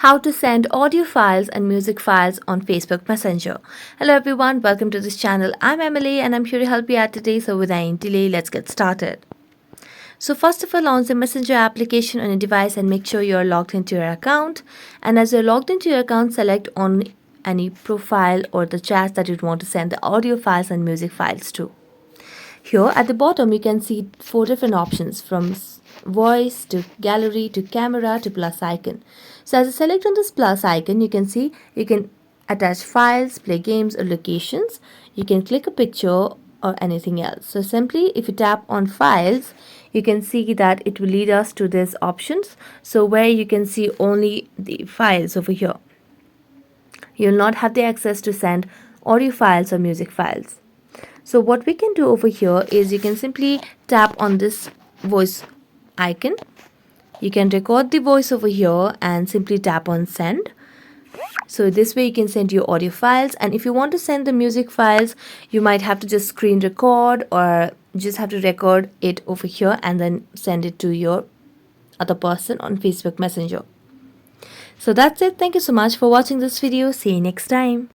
How to send audio files and music files on Facebook Messenger. Hello everyone, welcome to this channel. I'm Emily and I'm here to help you out today. So without any delay, let's get started. So first of all, launch the Messenger application on your device and make sure you're logged into your account. And as you're logged into your account, select on any profile or the chat that you'd want to send the audio files and music files to. Here at the bottom, you can see 4 different options from voice to gallery to camera to plus icon. So as you select on this plus icon, you can see you can attach files, play games or locations. You can click a picture or anything else. So simply if you tap on files, you can see that it will lead us to these options. So where you can see only the files over here. You'll not have the access to send audio files or music files. So what we can do over here is you can simply tap on this voice icon. You can record the voice over here and simply tap on send. So this way you can send your audio files, and if you want to send the music files, you might have to just screen record or just have to record it over here and then send it to your other person on Facebook Messenger. So that's it. Thank you so much for watching this video. See you next time.